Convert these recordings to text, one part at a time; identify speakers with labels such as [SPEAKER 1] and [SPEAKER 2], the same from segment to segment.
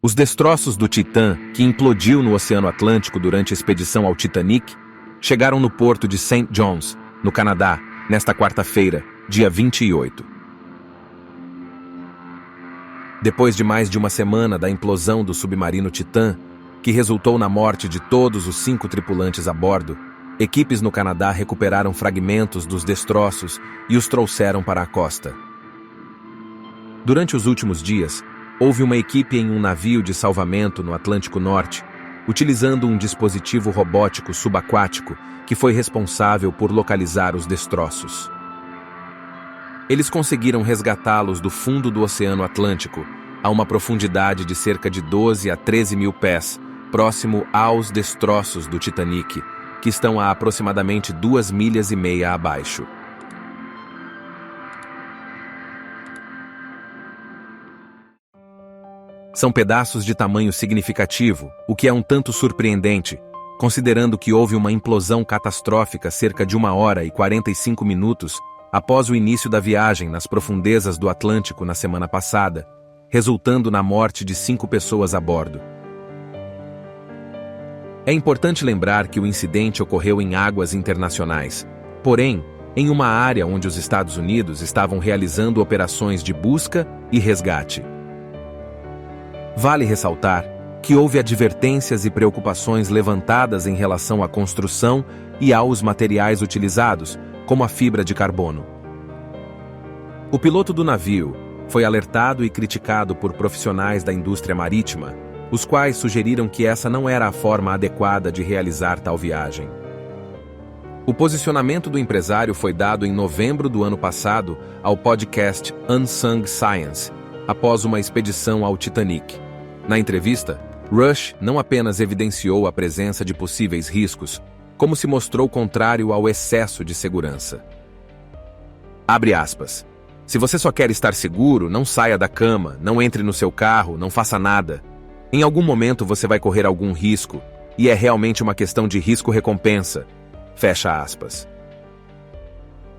[SPEAKER 1] Os destroços do Titã, que implodiu no Oceano Atlântico durante a expedição ao Titanic, chegaram no porto de St. John's, no Canadá, nesta quarta-feira, dia 28. Depois de mais de uma semana da implosão do submarino Titã, que resultou na morte de todos os 5 tripulantes a bordo, equipes no Canadá recuperaram fragmentos dos destroços e os trouxeram para a costa. Durante os últimos dias, houve uma equipe em um navio de salvamento no Atlântico Norte, utilizando um dispositivo robótico subaquático que foi responsável por localizar os destroços. Eles conseguiram resgatá-los do fundo do Oceano Atlântico, a uma profundidade de cerca de 12 a 13 mil pés, próximo aos destroços do Titanic, que estão a aproximadamente 2,5 milhas abaixo. São pedaços de tamanho significativo, o que é um tanto surpreendente, considerando que houve uma implosão catastrófica cerca de 1 hora e 45 minutos após o início da viagem nas profundezas do Atlântico na semana passada, resultando na morte de 5 pessoas a bordo. É importante lembrar que o incidente ocorreu em águas internacionais, porém, em uma área onde os Estados Unidos estavam realizando operações de busca e resgate. Vale ressaltar que houve advertências e preocupações levantadas em relação à construção e aos materiais utilizados, como a fibra de carbono. O piloto do navio foi alertado e criticado por profissionais da indústria marítima, os quais sugeriram que essa não era a forma adequada de realizar tal viagem. O posicionamento do empresário foi dado em novembro do ano passado ao podcast Unsung Science, após uma expedição ao Titanic. Na entrevista, Rush não apenas evidenciou a presença de possíveis riscos, como se mostrou contrário ao excesso de segurança. Abre aspas. Se você só quer estar seguro, não saia da cama, não entre no seu carro, não faça nada. Em algum momento você vai correr algum risco, e é realmente uma questão de risco-recompensa. Fecha aspas.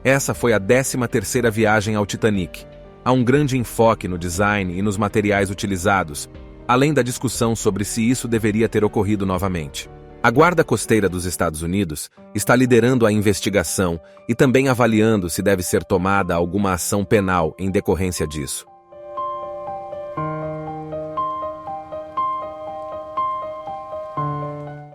[SPEAKER 1] Essa foi a 13ª viagem ao Titanic. Há um grande enfoque no design e nos materiais utilizados, além da discussão sobre se isso deveria ter ocorrido novamente. A Guarda Costeira dos Estados Unidos está liderando a investigação e também avaliando se deve ser tomada alguma ação penal em decorrência disso.